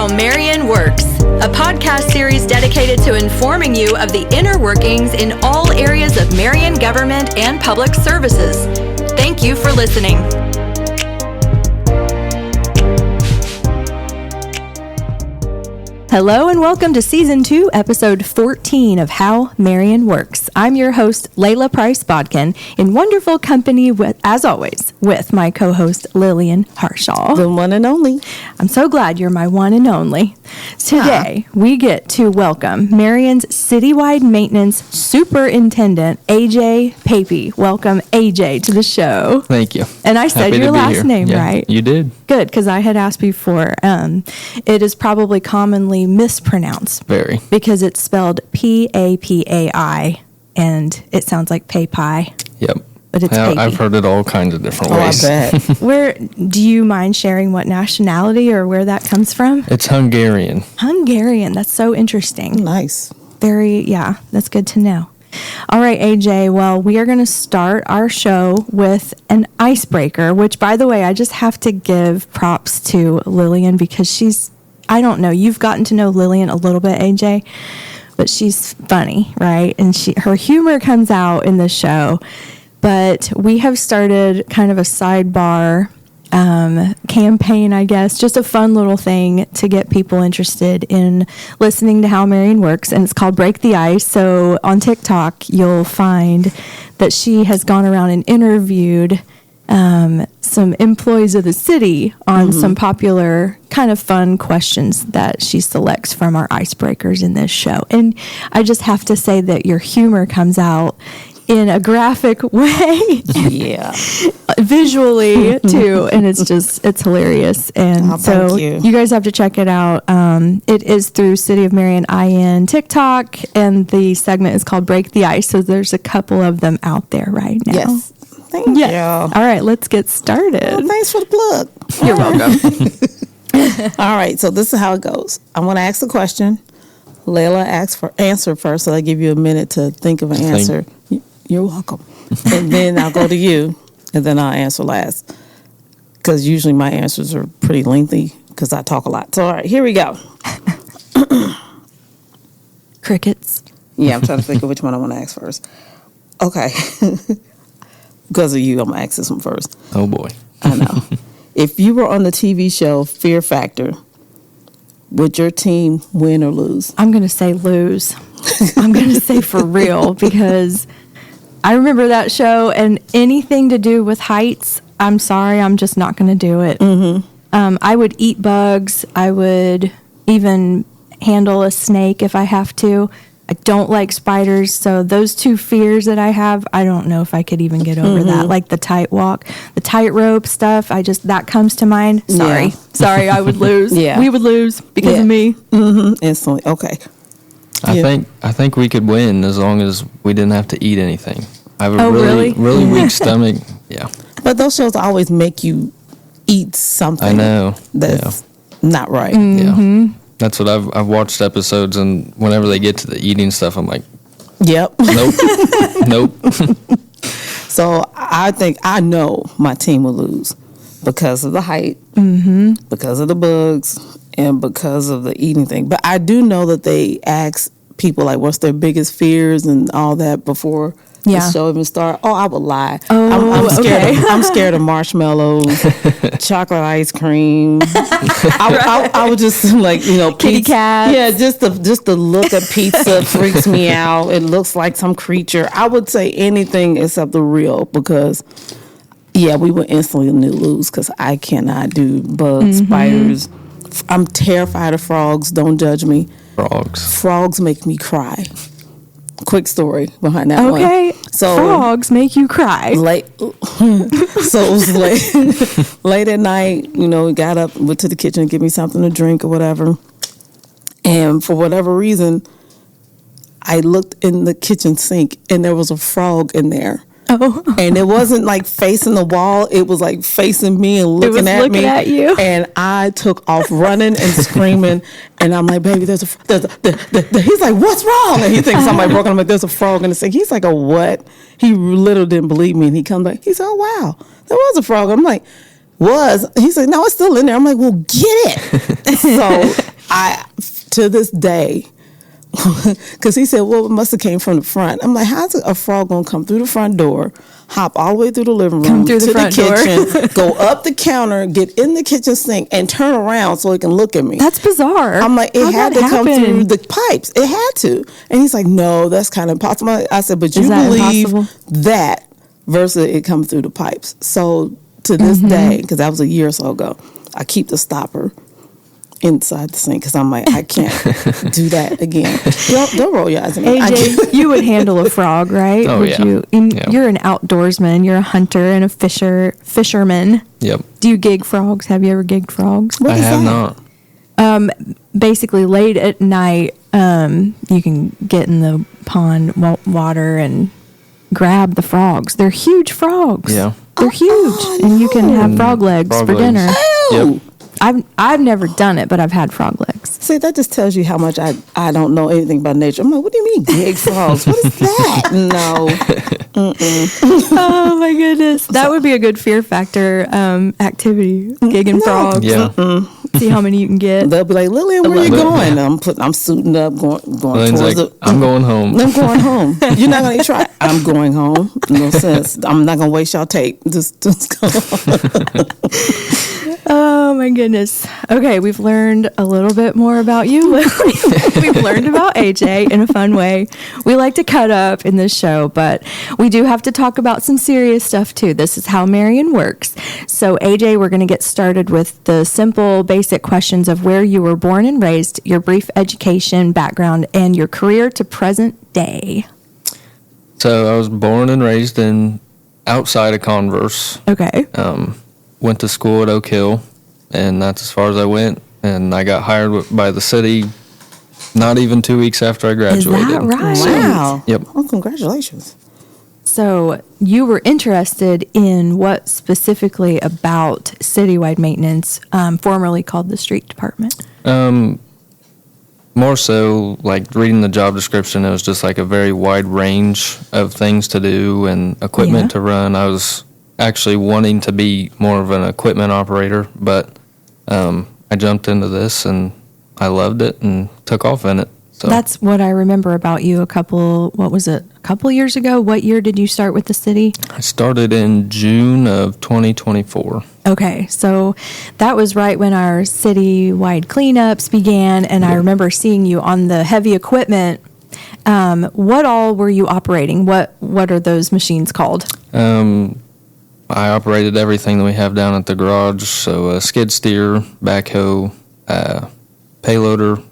How Marion Works, a podcast series dedicated to informing you of the inner workings in all areas of Marion government and public services. Thank you for listening. Hello and welcome to Season 2, Episode 14 of How Marion Works. I'm your host, Layla Price-Bodkin, in wonderful company, as always, with my co-host, Lillian Harshaw. The one and only. I'm so glad you're my one and only. Today, we get to welcome Marion's Citywide Maintenance Superintendent, Ajay Papai. Welcome, Ajay, to the show. Thank you. And I said your last name right. You did. Good, because I had asked before. It is probably commonly mispronounced. Very. Because it's spelled P-A-P-A-I, and it sounds like pay-pie. Yep. But it's Papai. I've heard it all kinds of different ways. I bet. Where, do you mind sharing what nationality or where that comes from? It's Hungarian. Hungarian. That's so interesting. Nice. That's good to know. All right, AJ, well, we are going to start our show with an icebreaker, which, by the way, I just have to give props to Lillian because I don't know, you've gotten to know Lillian a little bit, AJ, but she's funny, right? And her humor comes out in the show. But we have started kind of a sidebar campaign, I guess, just a fun little thing to get people interested in listening to How Marion Works, and it's called Break the Ice. So on TikTok, you'll find that she has gone around and interviewed some employees of the city on some popular kind of fun questions that she selects from our icebreakers in this show. And I just have to say that your humor comes out in a graphic way. Yeah. Visually, too. And it's hilarious. And so you guys have to check it out. It is through City of Marion IN TikTok, and the segment is called Break the Ice. So there's a couple of them out there right now. Yes. Thank you. All right, let's get started. Well, thanks for the plug. You're welcome. All right, so this is how it goes. I'm going to ask the question. Layla asks for answer first, so I give you a minute to think of an answer. You're welcome. And then I'll go to you, and then I'll answer last. Because usually my answers are pretty lengthy because I talk a lot. So, all right, here we go. Crickets. Yeah, I'm trying to think of which one I want to ask first. Okay. Because of you, I'm going to ask this one first. Oh, boy. I know. If you were on the TV show Fear Factor, would your team win or lose? I'm going to say lose. I'm going to say for real, because I remember that show, and anything to do with heights, I'm sorry, I'm just not going to do it. Mm-hmm. I would eat bugs. I would even handle a snake if I have to. I don't like spiders, so those two fears that I have, I don't know if I could even get over that. Like the tightrope stuff, that comes to mind. Sorry, I would lose. We would lose because of me. Mm-hmm. Instantly. Okay. I think we could win as long as we didn't have to eat anything. I have a really weak stomach. Yeah. But those shows always make you eat something. I know. That's not right. Mm-hmm. Yeah. That's what I've watched episodes, and whenever they get to the eating stuff, I'm like, yep. Nope. So I know my team will lose because of the height, because of the bugs, and because of the eating thing. But I do know that they ask people, like, what's their biggest fears and all that before the show even start. Oh, I would lie. I'm scared. Okay. I'm scared of marshmallows, chocolate ice cream. I would just kitty cats. Yeah, just the look of pizza freaks me out. It looks like some creature. I would say anything except the real, because we would instantly lose because I cannot do bugs, spiders. I'm terrified of frogs. Don't judge me. Frogs make me cry. Quick story behind that one. Okay, so frogs make you cry. So it was late at night. We got up, went to the kitchen to get me something to drink or whatever. And for whatever reason, I looked in the kitchen sink and there was a frog in there. Oh. And it wasn't like facing the wall. It was like facing me and looking at you. And I took off running and screaming. And I'm like, baby, he's like, what's wrong? And he thinks somebody broke. I'm like, there's a frog in the sink. He's like, a what? He literally didn't believe me. And he comes back. He said, oh, wow, there was a frog. I'm like, He said, no, it's still in there. I'm like, well, get it. So to this day, because he said, well, it must have came from the front. I'm like, how's a frog going to come through the front door, hop all the way through the living room, through the to front the kitchen, go up the counter, get in the kitchen sink, and turn around so he can look at me? That's bizarre. I'm like, it How'd had that to come happen? through the pipes. It had to. And he's like, no, that's kind of impossible. I said, but you Is that believe impossible? that versus it comes through the pipes. So to this day, because that was a year or so ago, I keep the stopper inside the sink because I'm like, I can't do that again. Don't roll your eyes at me. AJ, you would handle a frog, right? Oh, would yeah. You? Yeah. You're an outdoorsman. You're a hunter and a fisherman. Yep. Do you gig frogs? Have you ever gigged frogs? What I is have that? not. Basically, late at night, you can get in the pond water and grab the frogs. They're huge frogs. Yeah. They're huge, and you can have frog legs Frog for legs. dinner. Ew. Yep. I've never done it, but I've had frog legs. See, that just tells you how much I don't know anything about nature. I'm like, what do you mean gig frogs? What is that? No. Oh my goodness, that would be a good fear factor activity. Gigging frogs. Yeah. See how many you can get. They'll be like, Lillian, where you But- going? I'm suiting up, going Lillian's towards like, the. I'm going home. I'm going home. You're not gonna try. I'm going home. No sense. I'm not gonna waste y'all tape. Just go. Oh my goodness. Okay, we've learned a little bit more about you. We've learned about AJ in a fun way. We like to cut up in this show, but we do have to talk about some serious stuff too. This is how Marion works. So AJ, we're going to get started with the simple, basic questions of where you were born and raised, your brief education, background, and your career to present day. So I was born and raised outside of Converse. Okay. Went to school at Oak Hill, and that's as far as I went. And I got hired by the city not even 2 weeks after I graduated. Is that right? Wow. Yep. Oh, congratulations. So you were interested in what specifically about Citywide Maintenance, formerly called the Street Department? More so, like reading the job description, it was just like a very wide range of things to do and equipment Yeah. to run. I was actually wanting to be more of an equipment operator, but I jumped into this and I loved it and took off in it. So That's what I remember about you a couple years ago? What year did you start with the city? I started in June of 2024. Okay, so that was right when our citywide cleanups began, and I remember seeing you on the heavy equipment. What all were you operating? What are those machines called? I operated everything that we have down at the garage, so a skid steer, backhoe, payloader,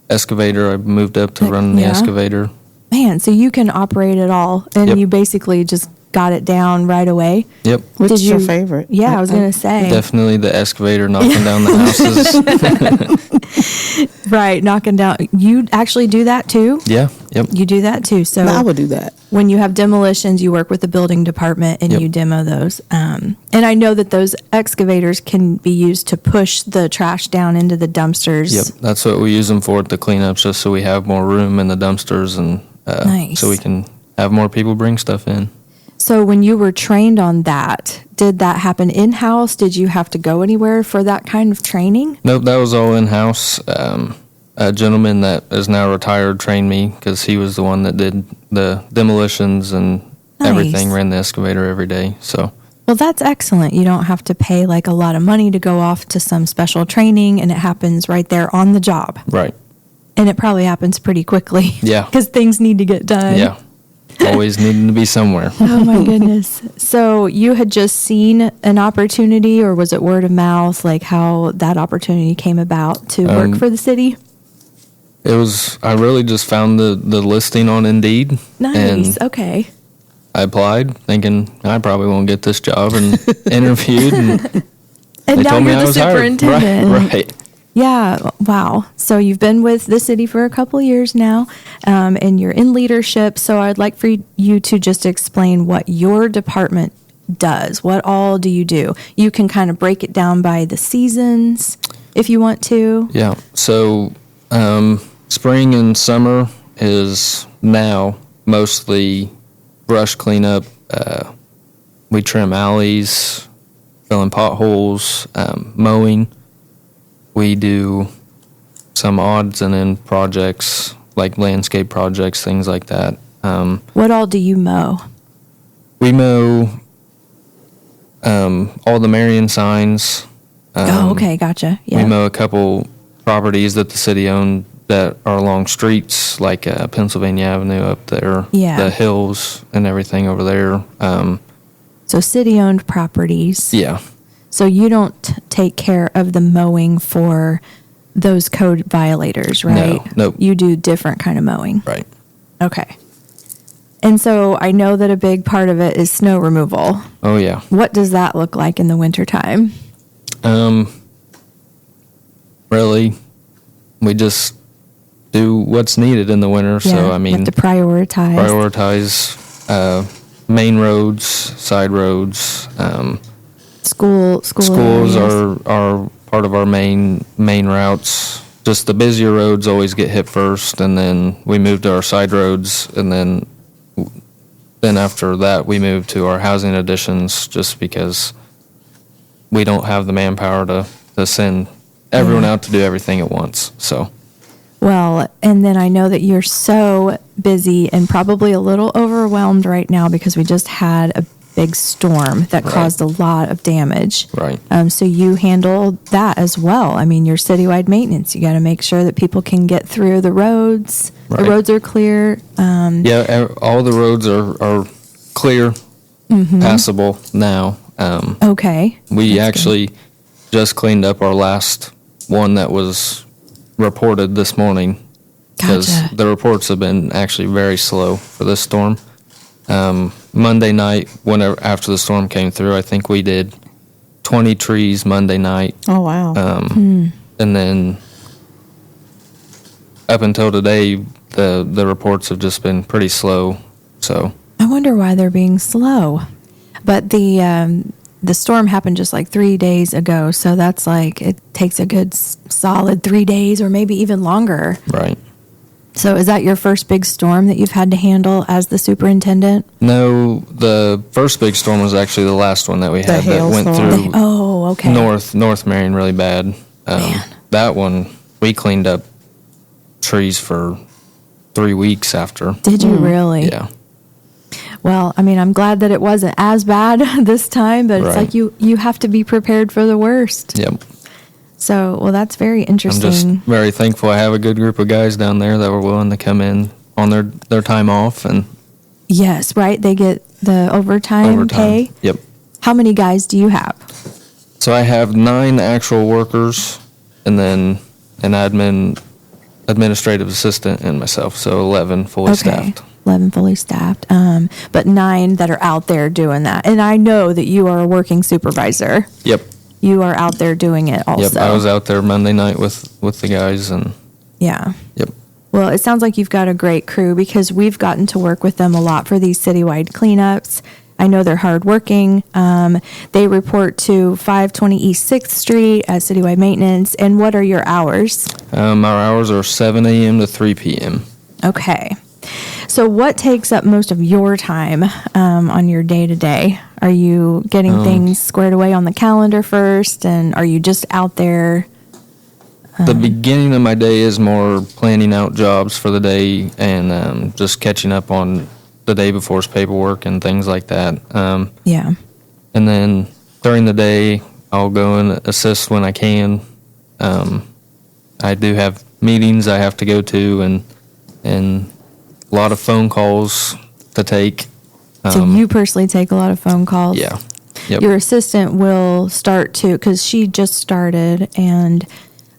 excavator. I moved up to run the Yeah. excavator. Man, so you can operate it all, and Yep. you basically just got it down right away. Yep. Which Did is your you- favorite? Yeah, I was going to say. Definitely the excavator knocking down the houses. Right, knocking down. You actually do that too? Yeah. Yep. You do that too. So I would do that. when you have demolitions, you work with the building department and Yep. you demo those. And I know that those excavators can be used to push the trash down into the dumpsters. Yep. That's what we use them for at the cleanups, just so we have more room in the dumpsters and Nice. so we can have more people bring stuff in. So when you were trained on that, did that happen in-house? Did you have to go anywhere for that kind of training? Nope, that was all in-house. A gentleman that is now retired trained me because he was the one that did the demolitions and everything, Nice. ran the excavator every day. So, Well, that's excellent. You don't have to pay like a lot of money to go off to some special training, and it happens right there on the job. right. And it probably happens pretty quickly. Yeah. Because things need to get done. Yeah. Always needing to be somewhere. Oh my goodness. So you had just seen an opportunity, or was it word of mouth, like how that opportunity came about to work for the city? I really just found the listing on Indeed. Nice. And Okay. I applied thinking I probably won't get this job and interviewed and And they now told me you're I the was hired. superintendent. Right. Yeah. Wow. So you've been with the city for a couple of years now, and you're in leadership. So I'd like for you to just explain what your department does. What all do you do? You can kind of break it down by the seasons if you want to. Yeah. So, spring and summer is now mostly brush cleanup. We trim alleys, fill in potholes, mowing. We do some odds and end projects, like landscape projects, things like that. What all do you mow? We mow all the Marion signs. Okay, gotcha. Yeah. We mow a couple properties that the city owned that are along streets, like Pennsylvania Avenue up there, Yeah. the hills and everything over there. So city-owned properties. Yeah, So you don't take care of the mowing for those code violators, right? No, nope. You do different kind of mowing. right. Okay. And so I know that a big part of it is snow removal. Oh, yeah. What does that look like in the wintertime? Really, we just do what's needed in the winter. So, I you mean, have to prioritize. main roads, side roads. Schools Schools areas. are part of our main routes. Just the busier roads always get hit first, and then we move to our side roads, and then after that we move to our housing additions, just because we don't have the manpower to send everyone out to do everything at once. So. Well, and then I know that you're so busy and probably a little overwhelmed right now because we just had a big storm that Right. caused a lot of damage. Right. So you handle that as well. I mean, your citywide maintenance, you got to make sure that people can get through the roads. Right. The roads are clear. Yeah, all the roads are clear, passable now. Okay. We That's actually just cleaned up our last one that was reported this morning, because Gotcha. the reports have been actually very slow for this storm. Monday night, after the storm came through, I think we did 20 trees Monday night. Oh, wow. And then up until today, the reports have just been pretty slow. So I wonder why they're being slow. But the storm happened just like 3 days ago, so that's like it takes a good solid 3 days or maybe even longer. right. So is that your first big storm that you've had to handle as the superintendent? No, the first big storm was actually the last one that we had that went hailstorm. through Oh, okay. North Marion really bad. Man. That one, we cleaned up trees for 3 weeks after. Did you really? Yeah. Well, I mean, I'm glad that it wasn't as bad this time, but it's Right. like you have to be prepared for the worst. Yep. So, well, that's very I'm just interesting. very thankful I have a good group of guys down there that were willing to come in on their time off and Yes, right? They get the overtime pay. Yep. How many guys do you have? So I have 9 actual workers, and then an administrative assistant, and myself. So 11 fully staffed. 11 fully staffed. But 9 that are out there doing that. And I know that you are a working supervisor. Yep. You are out there doing it also. Yep. I was out there Monday night with the guys, and Yeah. yep. Well, it sounds like you've got a great crew because we've gotten to work with them a lot for these citywide cleanups. I know they're hardworking. They report to 520 East 6th Street at Citywide Maintenance. And what are your hours? Our hours are 7 a.m. to 3 p.m. Okay. So what takes up most of your time on your day-to-day? Are you getting things squared away on the calendar first, and are you just out there? The beginning of my day is more planning out jobs for the day and just catching up on the day before's paperwork and things like that. Yeah. And then during the day, I'll go and assist when I can. I do have meetings I have to go to and a lot of phone calls to take. So you personally take a lot of phone calls? Yeah. Yep. Your assistant will start to, because she just started, and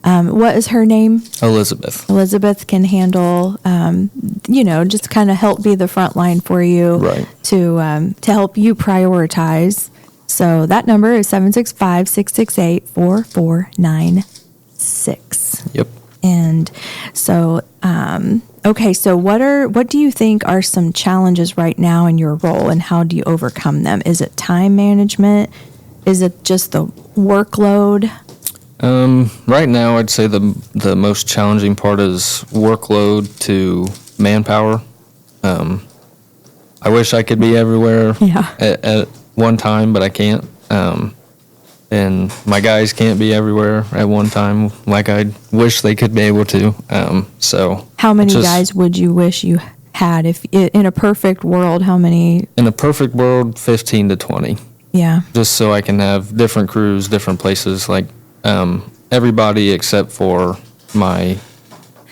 what is her name? Elizabeth. Elizabeth can handle, just kind of help be the front line for you, Right. to help you prioritize. So that number is 765-668-4496. Yep. And so, okay, so what do you think are some challenges right now in your role, and how do you overcome them? Is it time management? Is it just the workload? Right now, I'd say the most challenging part is workload to manpower. I wish I could be everywhere Yeah. at one time, but I can't. and my guys can't be everywhere at one time like I wish they could be able to. So How many guys would you wish you had if in a perfect world? How many? In a perfect world, 15 to 20. Yeah. Just so I can have different crews, different places, like everybody except for my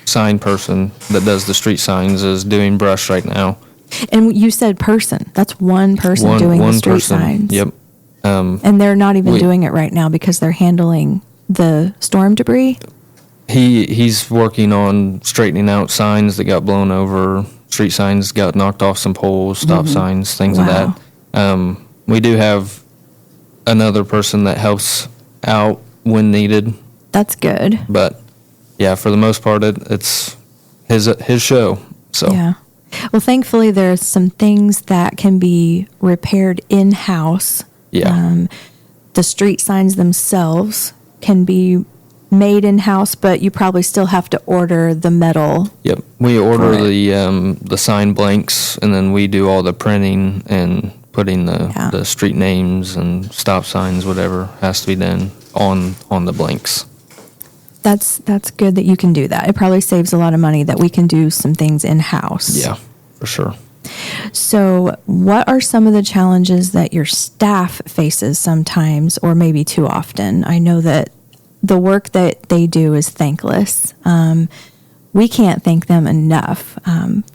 sign person that does the street signs is doing brush right now. And you said person. That's one person doing the street signs. Yep. And they're not even doing it right now because they're handling the storm debris. He's working on straightening out signs that got blown over, street signs got knocked off some poles, stop signs, things of that. We do have another person that helps out when needed. That's good. But yeah, for the most part, it's his show. So yeah. Well, thankfully, there's some things that can be repaired in-house. Yeah. The street signs themselves can be made in-house, but you probably still have to order the metal. Yep. We order the sign blanks, and then we do all the printing and putting the street names and stop signs, whatever has to be done on the blanks. That's good that you can do that. It probably saves a lot of money that we can do some things in-house. Yeah, for sure. So what are some of the challenges that your staff faces sometimes, or maybe too often? I know that the work that they do is thankless. We can't thank them enough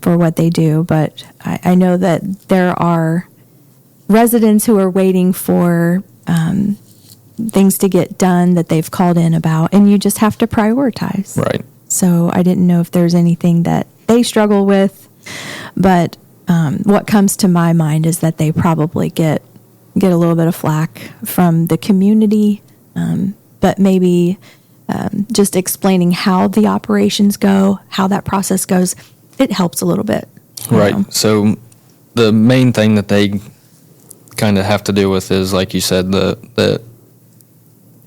for what they do, but I know that there are residents who are waiting for things to get done that they've called in about, and you just have to prioritize. Right. So I didn't know if there's anything that they struggle with, but what comes to my mind is that they probably get a little bit of flack from the community, but maybe just explaining how the operations go, how that process goes, it helps a little bit. Right. Know? So the main thing that they kind of have to deal with is, like you said, the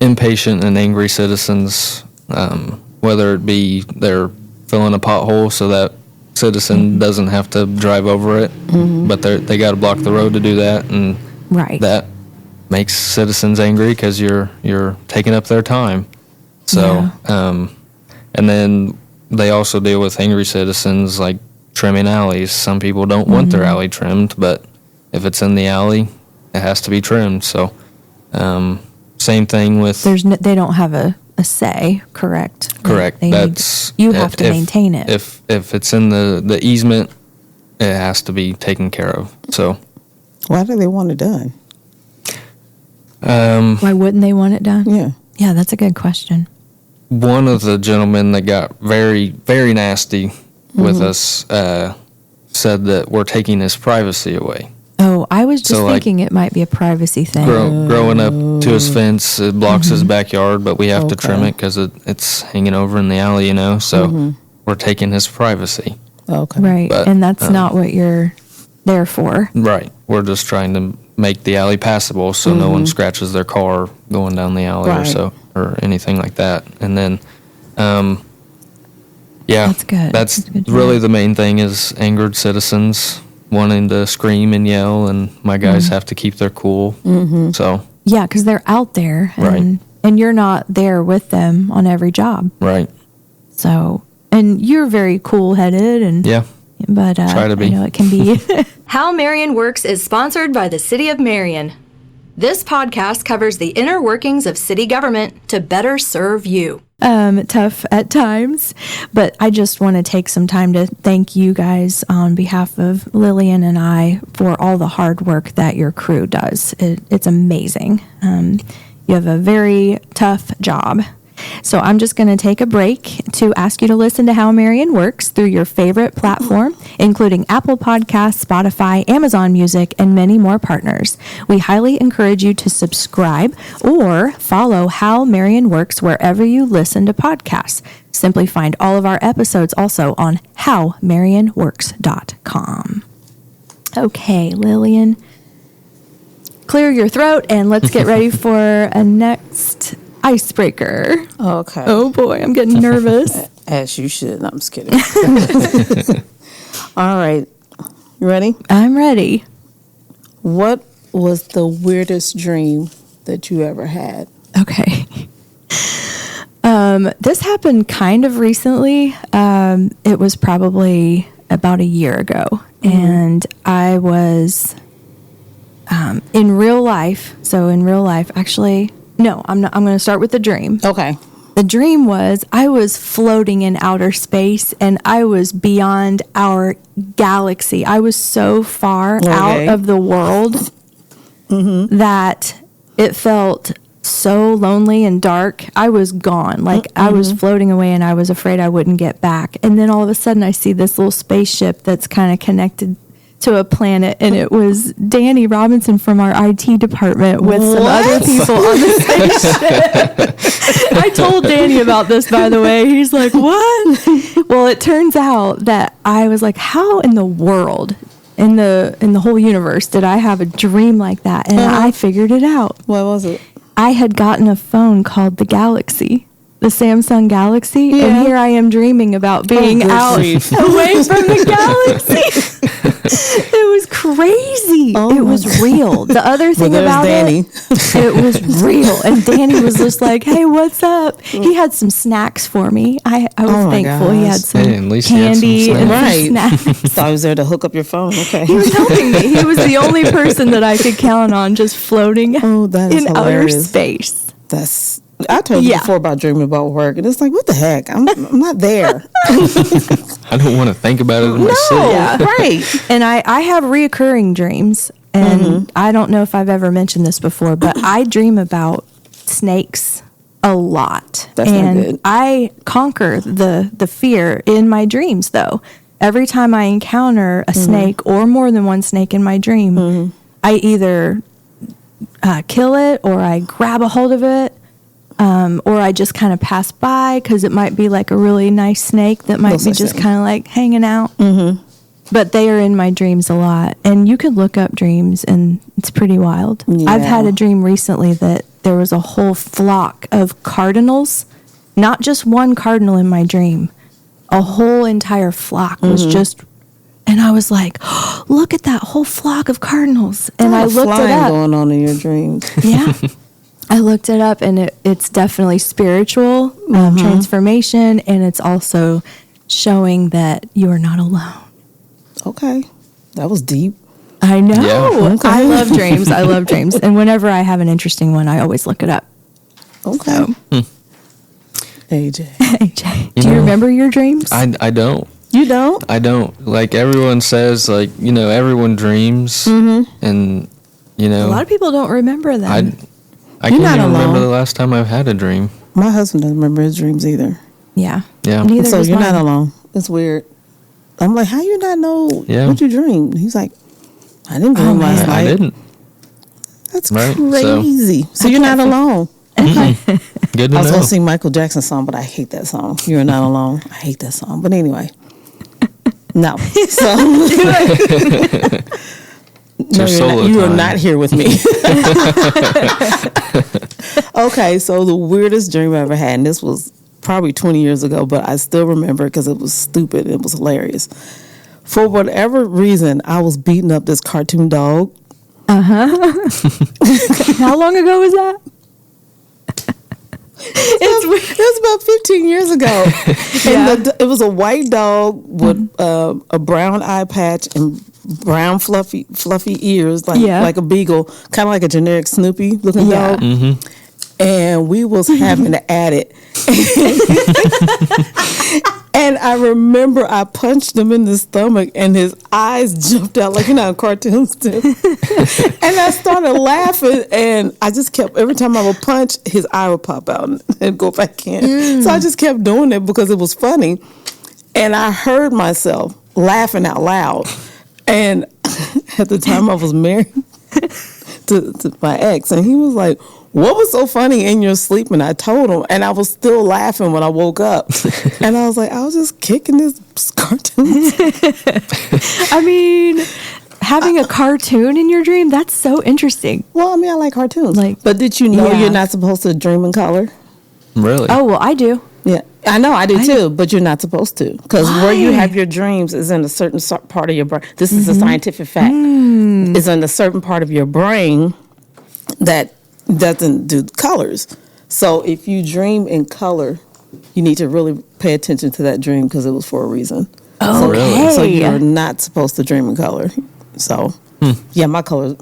impatient and angry citizens, whether it be they're filling a pothole so that citizen doesn't have to drive over it, but they got to block the road to do that, and that makes citizens angry because you're taking up their time. So, and then they also deal with angry citizens like trimming alleys. Some people don't want their alley trimmed, but if it's in the alley, it has to be trimmed. So, same thing with they don't have a say, correct? Correct. You have to maintain it. If it's in the easement, it has to be taken care of. So, why do they want it done? Why wouldn't they want it done? Yeah, that's a good question. One of the gentlemen that got very, very nasty with us said that we're taking his privacy away. Oh, I was just thinking it might be a privacy thing. Growing up to his fence, it blocks his backyard, but we have to trim it because it's hanging over in the alley, So we're taking his privacy. Okay. Right, but, and that's not what you're there for. Right. We're just trying to make the alley passable so no one scratches their car going down the alley or anything like that. And then, that's good. That's really the main thing is angered citizens wanting to scream and yell, and my guys have to keep their cool. So yeah, because they're out there, and you're not there with them on every job, right? So, and you're very cool-headed, and but try to be. I know it can be. How Marion Works is sponsored by the City of Marion. This podcast covers the inner workings of city government to better serve you. Tough at times, but I just want to take some time to thank you guys on behalf of Lillian and I for all the hard work that your crew does. It's amazing. You have a very tough job. So I'm just going to take a break to ask you to listen to How Marion Works through your favorite platform, including Apple Podcasts, Spotify, Amazon Music, and many more partners. We highly encourage you to subscribe or follow How Marion Works wherever you listen to podcasts. Simply find all of our episodes also on howmarionworks.com. Okay, Lillian, clear your throat and let's get ready for a next icebreaker. Okay. Oh boy, I'm getting nervous. As you should. No, I'm just kidding. All right. You ready? I'm ready. What was the weirdest dream that you ever had? Okay. This happened kind of recently. It was probably about a year ago. And I was in real life. So in real life, actually, no, I'm not. I'm going to start with the dream. Okay. The dream was I was floating in outer space and I was beyond our galaxy. I was so far out of the world that it felt so lonely and dark. I was gone. Like I was floating away and I was afraid I wouldn't get back. And then all of a sudden I see this little spaceship that's kind of connected to a planet, and it was Danny Robinson from our IT department with some other people on the spaceship. I told Danny about this, by the way. He's like, what? Well, it turns out that I was like, how in the world, in the whole universe, did I have a dream like that? And I figured it out. What was it? I had gotten a phone called the Galaxy, the Samsung Galaxy, and here I am dreaming about being out away from the Galaxy. It was crazy. It was real. The other thing about Danny. It was real. And Danny was just like, hey, what's up? He had some snacks for me. I was thankful. He had some candy and some snacks. So I was there to hook up your phone. Okay. He was helping me. He was the only person that I could count on just floating in outer space. I told you before about dreaming about work, and it's like, what the heck? I'm not there. I don't want to think about it in my sleep. Yeah, right. And I have reoccurring dreams, and I don't know if I've ever mentioned this before, but I dream about snakes a lot. That's and not good. I conquer the fear in my dreams, though. Every time I encounter a snake or more than one snake in my dream, I either kill it or I grab a hold of it. Or I just kind of pass by because it might be like a really nice snake that might be just kind of like hanging out. But they are in my dreams a lot. And you can look up dreams and it's pretty wild. Yeah. I've had a dream recently that there was a whole flock of cardinals, not just one cardinal in my dream. A whole entire flock was just, and I was like, oh, look at that whole flock of cardinals. And I looked it up. Going on in your dreams. Yeah. I looked it up, and it's definitely spiritual transformation, and it's also showing that you are not alone. Okay. That was deep. I know. Yeah. Okay. I love dreams. I love dreams. And whenever I have an interesting one, I always look it up. Okay. So. AJ. Do you remember your dreams? I don't. You don't? I don't. Like everyone says, like, everyone dreams, and, a lot of people don't remember them. I can't even remember the last time I've had a dream. My husband doesn't remember his dreams either. Yeah. Yeah. So you're not alone. It's weird. I'm like, how you not know what you dreamed? He's like, I didn't dream last night. I didn't. That's crazy. So you're not alone. Okay. Good to know. I was going to sing Michael Jackson's song, but I hate that song. You're not alone. I hate that song. But anyway. No. So you are not here with me. Okay, so the weirdest dream I ever had, and this was probably 20 years ago, but I still remember because it was stupid. It was hilarious. For whatever reason, I was beating up this cartoon dog. How long ago was that? It was about 15 years ago. And it was a white dog with a brown eye patch and brown fluffy ears, like a beagle, kind of like a generic Snoopy looking dog. And we was having at it. And I remember I punched him in the stomach and his eyes jumped out like in cartoons do. And I started laughing, and I just kept, every time I would punch, his eye would pop out and go back in. So I just kept doing it because it was funny. And I heard myself laughing out loud. And at the time I was married to my ex, and he was like, what was so funny in your sleep? And I told him, and I was still laughing when I woke up. And I was like, I was just kicking this cartoon. I mean, having a cartoon in your dream, that's so interesting. Well, I mean, I like cartoons. But did you know you're not supposed to dream in color? Really? Oh, well, I do. Yeah, I know, I do too, but you're not supposed to. Because where you have your dreams is in a certain part of your brain. This is a scientific fact. It's in a certain part of your brain that doesn't do colors. So if you dream in color, you need to really pay attention to that dream because it was for a reason. Oh, really? So you're not supposed to dream in color. So yeah, my dreams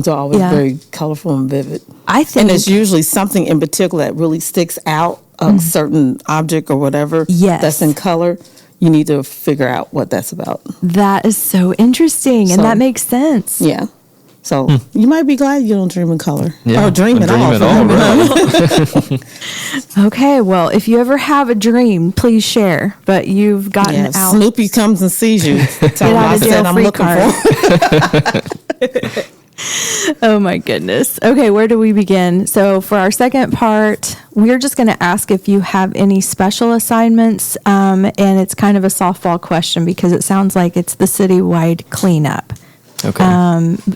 are always Yeah. very colorful and vivid. I think And it's usually something in particular that really sticks out, a certain object or whatever Yes. that's in color. You need to figure out what that's about. that is so interesting, and So- that makes sense. Yeah. So you might be glad you don't dream in color. Yeah, Or dream at dream all. at for all, that really. Okay, well, if you ever have a dream, please share. But you've gotten Yeah, out. Snoopy comes and sees you. Tell him out I of jail said I'm free looking card. for him. Oh my goodness. Okay, where do we begin? So for our second part, we're just going to ask if you have any special assignments, and it's kind of a softball question because it sounds like it's the citywide cleanup. Okay.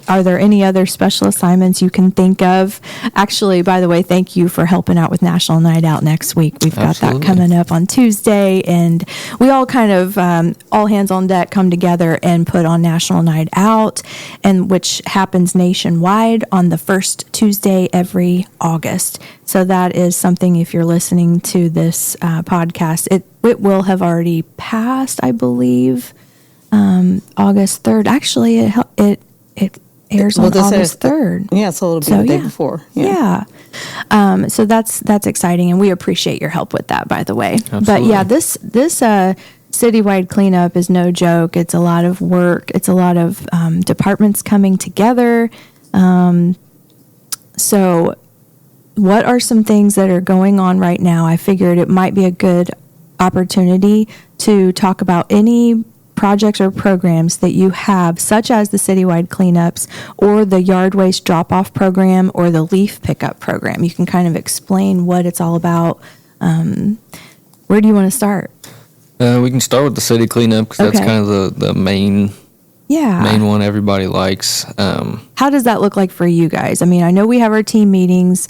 Are there any other special assignments you can think of? Actually, by the way, thank you for helping out with National Night Out next week. We've got Absolutely. that coming up on Tuesday, and we all kind of all hands on deck come together and put on National Night Out, and which happens nationwide on the first Tuesday every August. So that is something. If you're listening to this podcast, it will have already passed, I believe. August 3rd. Actually, it airs on this August is- 3rd. Yeah, so it'll be So, the day yeah. before. Yeah. So that's exciting, and we appreciate your help with that, by the way. But Absolutely. yeah, this citywide cleanup is no joke. It's a lot of work. It's a lot of departments coming together. So what are some things that are going on right now? I figured it might be a good opportunity to talk about any projects or programs that you have, such as the citywide cleanups or the yard waste drop-off program or the leaf pickup program. You can kind of explain what it's all about. Where do you want to start? We can start with the city cleanup because that's Okay. kind of the main Yeah. one everybody likes. How does that look like for you guys? I mean, I know we have our team meetings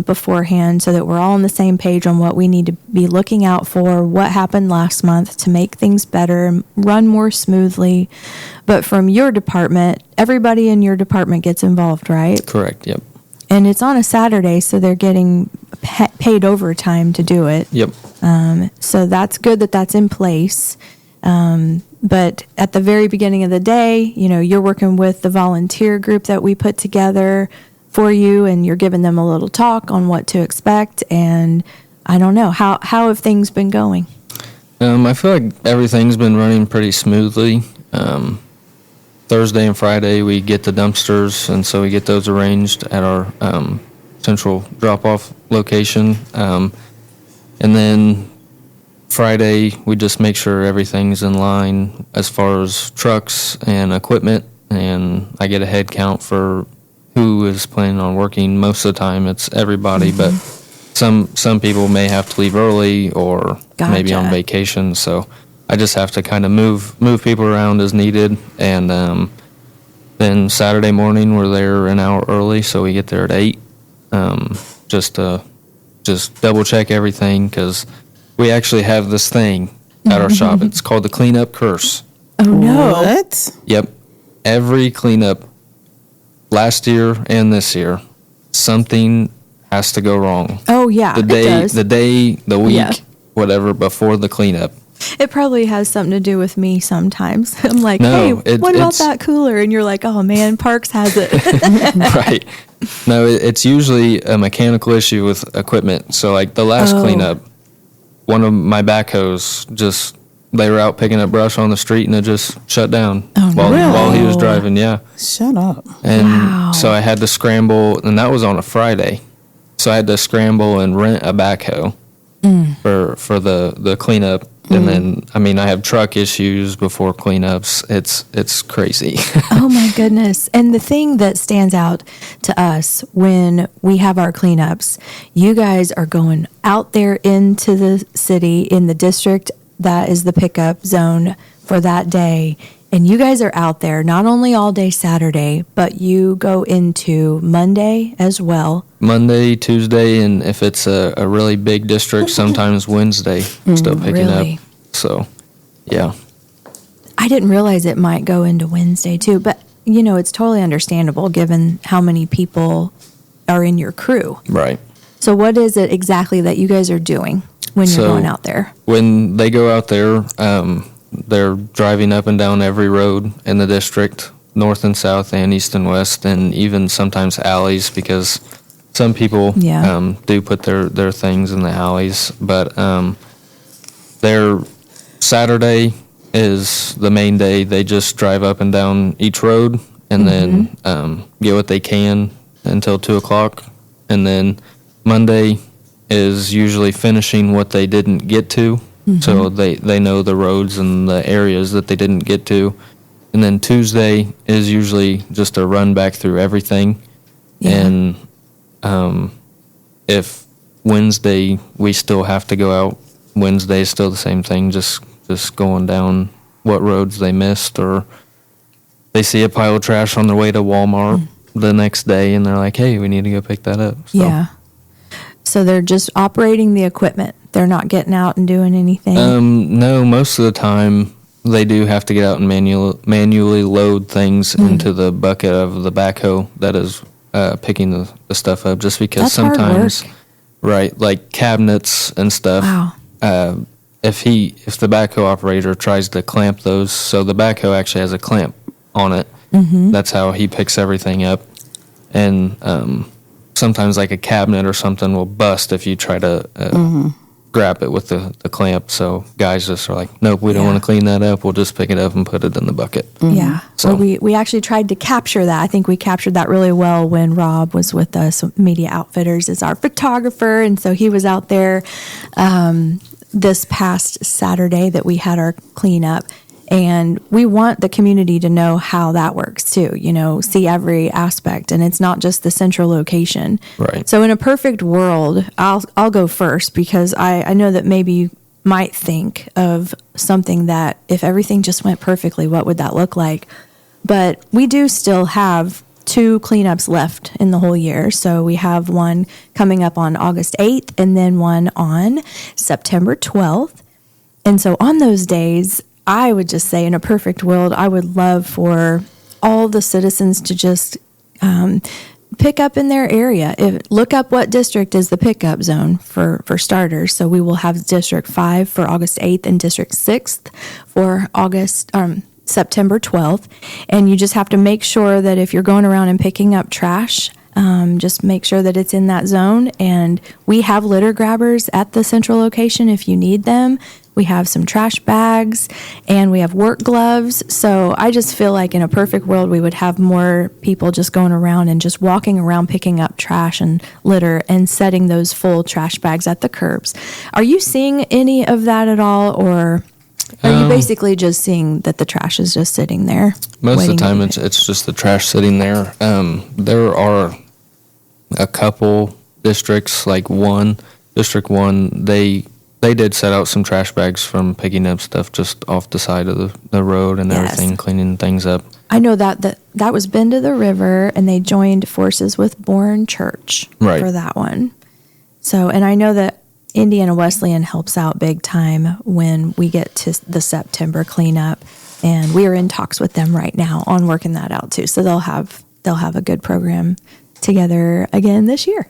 beforehand so that we're all on the same page on what we need to be looking out for, what happened last month to make things better and run more smoothly. But from your department, everybody in your department gets involved, right? Correct. Yep. And it's on a Saturday, so they're getting paid overtime to do it. Yep. So that's good that that's in place. But at the very beginning of the day, you're working with the volunteer group that we put together for you, and you're giving them a little talk on what to expect. And I don't know, how have things been going? I feel like everything's been running pretty smoothly. Thursday and Friday we get the dumpsters, and so we get those arranged at our central drop-off location. And then Friday we just make sure everything's in line as far as trucks and equipment, and I get a head count for who is planning on working. Most of the time it's everybody, but some people may have to leave early or maybe on Gotcha. vacation, so I just have to kind of move people around as needed. And then Saturday morning we're there an hour early, so we get there at 8, just to double check everything, because we actually have this thing at our shop. It's called the cleanup curse. Oh, no. What? Yep. Every cleanup, last year and this year, something has to go wrong. Oh, yeah, The it does. the week, Yeah. whatever, before the cleanup. It probably has something to do with me sometimes. I'm like, No, hey, what about it's- that cooler? And you're like, oh, man, Parks has it. Right. No, it's usually a mechanical issue with equipment. So, like the last Oh. cleanup, one of my backhoes they were out picking up brush on the street and it just shut down Oh, while he was no. driving. Yeah. Shut up. And Wow. so I had to scramble, and that was on a Friday. So I had to scramble and rent a backhoe for the cleanup. And then, I have truck issues before cleanups. It's crazy. Oh my goodness. And the thing that stands out to us when we have our cleanups, you guys are going out there into the city, in the district that is the pickup zone for that day. And you guys are out there not only all day Saturday, but you go into Monday as well. Monday, Tuesday, and if it's a really big district, sometimes Wednesday, still picking really? up. So, yeah. I didn't realize it might go into Wednesday too, but it's totally understandable given how many people are in your crew. Right. So what is it exactly that you guys are doing when you're going out there? When they go out there, they're driving up and down every road in the district, north and south and east and west, and even sometimes alleys, because some people do put their things in the alleys. But their Saturday is the main day. They just drive up and down each road and then get what they can until 2 o'clock. And then Monday is usually finishing what they didn't get to. So they know the roads and the areas that they didn't get to. And then Tuesday is usually just a run back through everything. And if Wednesday we still have to go out, Wednesday is still the same thing, just going down what roads they missed, or they see a pile of trash on their way to Walmart the next day and they're like, hey, we need to go pick that up. So. Yeah. So they're just operating the equipment. They're not getting out and doing anything? No, most of the time they do have to get out and manually load things into the bucket of the backhoe that is picking the stuff up, just because That's sometimes, hard work. Right, like cabinets and stuff. Wow. If the backhoe operator tries to clamp those, so the backhoe actually has a clamp on it. That's how he picks everything up. And sometimes like a cabinet or something will bust if you try to grab it with the clamp. So guys just are like, nope, we don't want to clean that up. We'll just pick it up and put it in the bucket. Yeah. So Well, we actually tried to capture that. I think we captured that really well when Rob was with us. Media Outfitters is our photographer. And so he was out there this past Saturday that we had our cleanup. And we want the community to know how that works too, see every aspect. And it's not just the central location. Right. So in a perfect world, I'll go first, because I know that maybe you might think of something that if everything just went perfectly, what would that look like? But we do still have 2 cleanups left in the whole year. So we have one coming up on August 8th and then one on September 12th. And so on those days, I would just say in a perfect world, I would love for all the citizens to just pick up in their area. Look up what district is the pickup zone for starters. So we will have District 5 for August 8th and District 6th for September 12th. And you just have to make sure that if you're going around and picking up trash, just make sure that it's in that zone. And we have litter grabbers at the central location if you need them. We have some trash bags and we have work gloves. So I just feel like in a perfect world, we would have more people just going around and just walking around picking up trash and litter and setting those full trash bags at the curbs. Are you seeing any of that at all, or are you basically just seeing that the trash is just sitting there? Most of the time it's just the trash sitting there. There are a couple districts, like District 1, they did set out some trash bags from picking up stuff just off the side of the road and everything, cleaning things up. I know that was Bend to the River, and they joined forces with Bourne Church for that one. So, and I know that Indiana Wesleyan helps out big time when we get to the September cleanup, and we are in talks with them right now on working that out too. So they'll have a good program together again this year.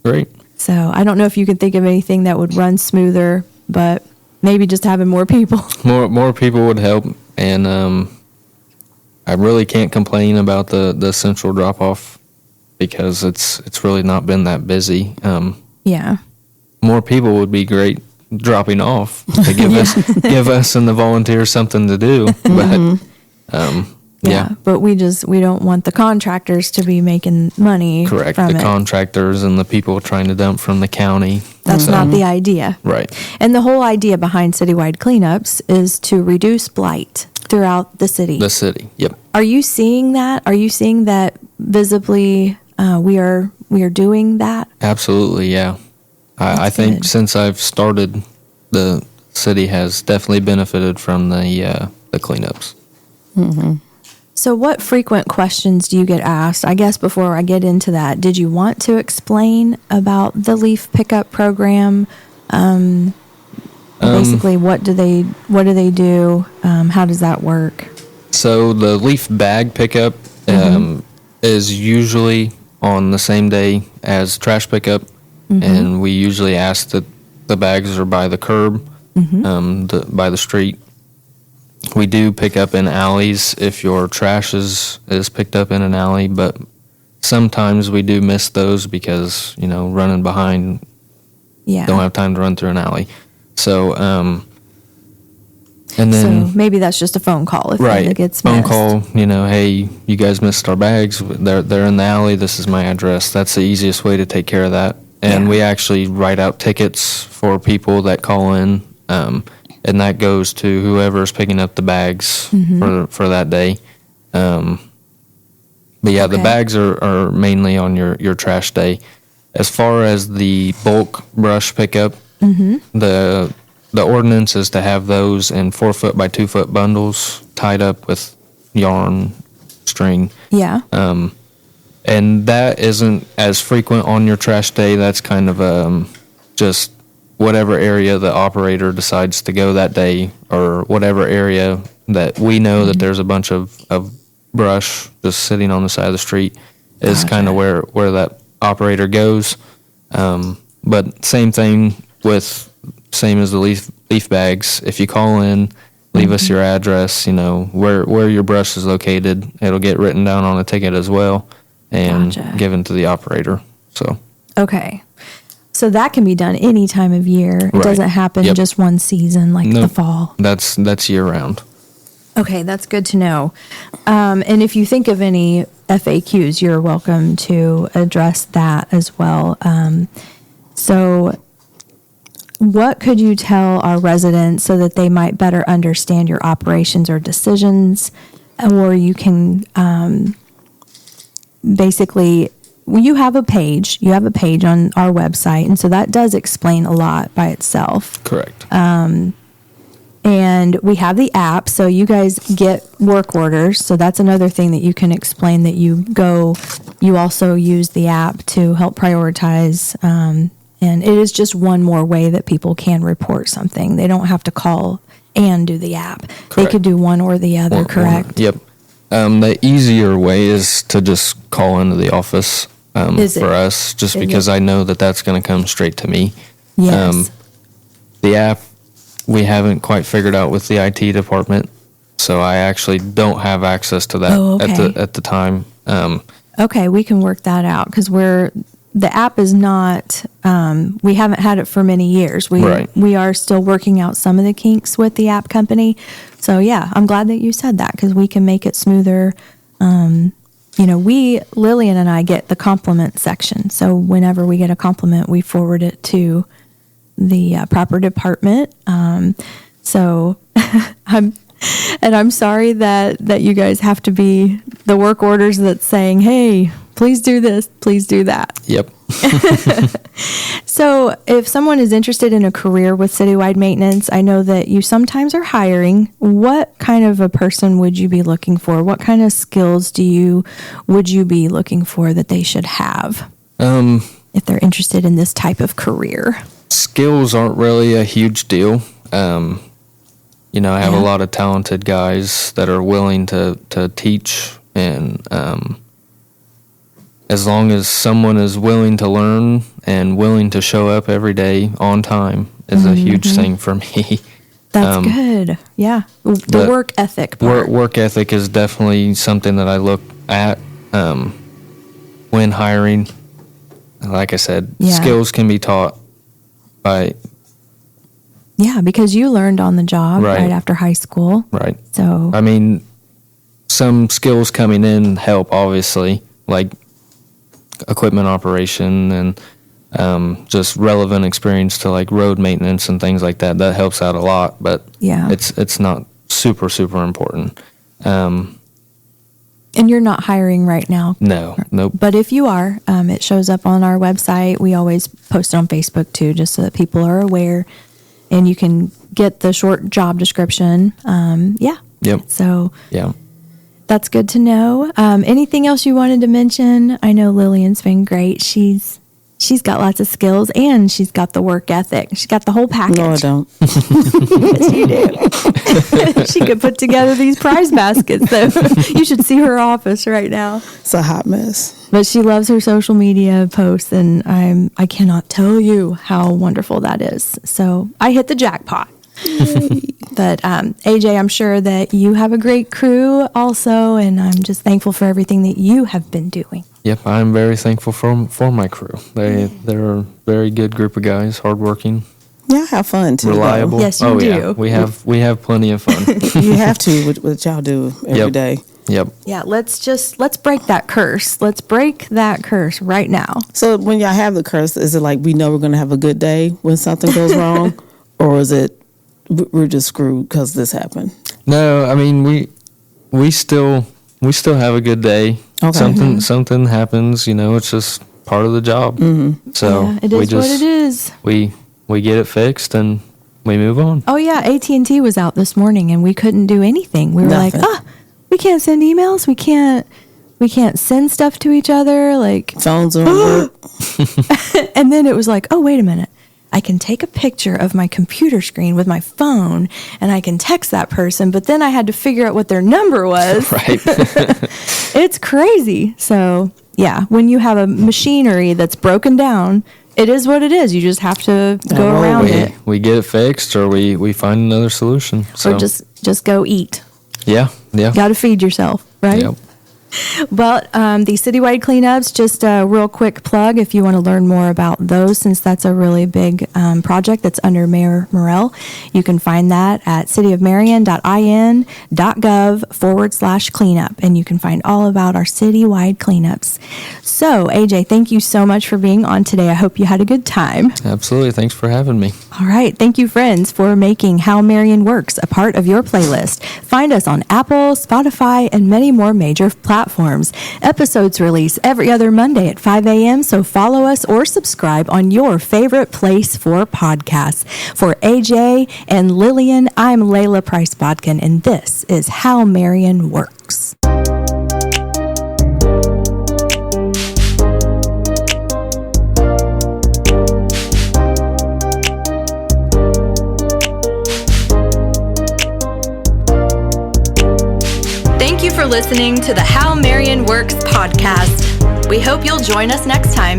Great. So I don't know if you can think of anything that would run smoother, but maybe just having more people. More people would help, and I really can't complain about the central drop off, because it's really not been that busy. Yeah. More people would be great dropping off to give us and the volunteers something to do, but but we don't want the contractors to be making money. Correct. From the it. contractors and the people trying to dump from the county. That's not the idea. Right. And the whole idea behind citywide cleanups is to reduce blight throughout the city. The city. Yep. Are you seeing that? Are you seeing that visibly? We are doing that. Absolutely. Yeah. I think since I've started, the city has definitely benefited from the cleanups. Mm-hmm. So what frequent questions do you get asked? I guess before I get into that, did you want to explain about the leaf pickup program? Basically, what do they do? How does that work? So the leaf bag pickup is usually on the same day as trash pickup, and we usually ask that the bags are by the curb, by the street. We do pick up in alleys if your trash is picked up in an alley, but sometimes we do miss those because, running behind, don't have time to run through an alley. So, and then so maybe that's just a phone call if it gets phone missed. call, hey, you guys missed our bags. They're in the alley. This is my address. That's the easiest way to take care of that. And we actually write out tickets for people that call in, and that goes to whoever's picking up the bags for that day. But yeah, the bags are mainly on your trash day. As far as the bulk brush pickup, the ordinance is to have those in 4-foot by 2-foot bundles tied up with yarn string. Yeah. And that isn't as frequent on your trash day. That's kind of just whatever area the operator decides to go that day, or whatever area that we know that there's a bunch of brush just sitting on the side of the street is kind of where that operator goes. But same thing same as the leaf bags. If you call in, leave us your address, where your brush is located. It'll get written down on a ticket as well and given to the operator. So Okay. So that can be done any time of year. It Right. doesn't happen Yep. just one season like the fall. That's year round. Okay, that's good to know. And if you think of any FAQs, you're welcome to address that as well. So what could you tell our residents so that they might better understand your operations or decisions? Or you can basically, you have a page on our website, and so that does explain a lot by itself. Correct. And we have the app, so you guys get work orders. So that's another thing that you can explain, that you also use the app to help prioritize. And it is just one more way that people can report something. They don't have to call and do the app. Correct. They could do one or the other, correct? Yep. The easier way is to just call into the office for us, just because I know that that's going to come straight to me. Yes. The app, we haven't quite figured out with the IT department, so I actually don't have access to that at the time. Okay, we can work that out because the app is not. We haven't had it for many years. We are still working out some of the kinks with the app company. So yeah, I'm glad that you said that because we can make it smoother. Lillian and I get the compliment section. So whenever we get a compliment, we forward it to the proper department. So I'm sorry that you guys have to be the work orders that's saying, hey, please do this, please do that. Yep. So if someone is interested in a career with Citywide Maintenance, I know that you sometimes are hiring. What kind of a person would you be looking for? What kind of skills would you be looking for that they should have if they're interested in this type of career? Skills aren't really a huge deal. I have a lot of talented guys that are willing to teach, and as long as someone is willing to learn and willing to show up every day on time is a huge thing for me. That's good. Yeah. The work ethic part. Work ethic is definitely something that I look at when hiring. Like I said, skills can be taught by... Yeah, because you learned on the job right after high school. Right. So... I mean, some skills coming in help, obviously, like equipment operation and just relevant experience to like road maintenance and things like that. That helps out a lot, but it's not super, super important. And you're not hiring right now? No, nope. But if you are, it shows up on our website. We always post it on Facebook too, just so that people are aware. And you can get the short job description. Yep. So yeah. That's good to know. Anything else you wanted to mention? I know Lillian's been great. She's got lots of skills and she's got the work ethic. She's got the whole package. No, I don't. Yes, you do. She could put together these prize baskets. So you should see her office right now. It's a hot mess. But she loves her social media posts, and I cannot tell you how wonderful that is. So I hit the jackpot. But AJ, I'm sure that you have a great crew also, and I'm just thankful for everything that you have been doing. Yep, I'm very thankful for my crew. They're a very good group of guys, hardworking, Y'all have fun too. reliable. Yes, you do. Yeah, we have plenty of fun. You have to with what y'all do every day. Yep. Yeah, let's break that curse. Let's break that curse right now. So when y'all have the curse, is it like we know we're going to have a good day when something goes wrong, or is it we're just screwed because this happened? No, I mean we still have a good day. Okay. Something happens, it's just part of the job. Mm-hmm. So Yeah, it is what it is. We get it fixed and we move on. Oh yeah, AT&T was out this morning and we couldn't do anything. We were Nothing. like, we can't send emails. We can't send stuff to each other. Like Phones don't work. And then it was like, oh, wait a minute. I can take a picture of my computer screen with my phone and I can text that person, but then I had to figure out what their number was. Right. It's crazy. So, yeah, when you have a machinery that's broken down, it is what it is. You just have to go around it. We get it fixed or we find another solution. So Or just go eat. yeah. Got to feed yourself, right? Yep. Well, the citywide cleanups, just a real quick plug if you want to learn more about those, since that's a really big project that's under Mayor Morrell. You can find that at cityofmarion.in.gov/cleanup, and you can find all about our citywide cleanups. So, AJ, thank you so much for being on today. I hope you had a good time. Absolutely. Thanks for having me. All right. Thank you, friends, for making How Marion Works a part of your playlist. Find us on Apple, Spotify, and many more major platforms. Episodes release every other Monday at 5 a.m., so follow us or subscribe on your favorite place for podcasts. For AJ and Lillian, I'm Layla Price-Bodkin, and this is How Marion Works. Thank you for listening to the How Marion Works podcast. We hope you'll join us next time.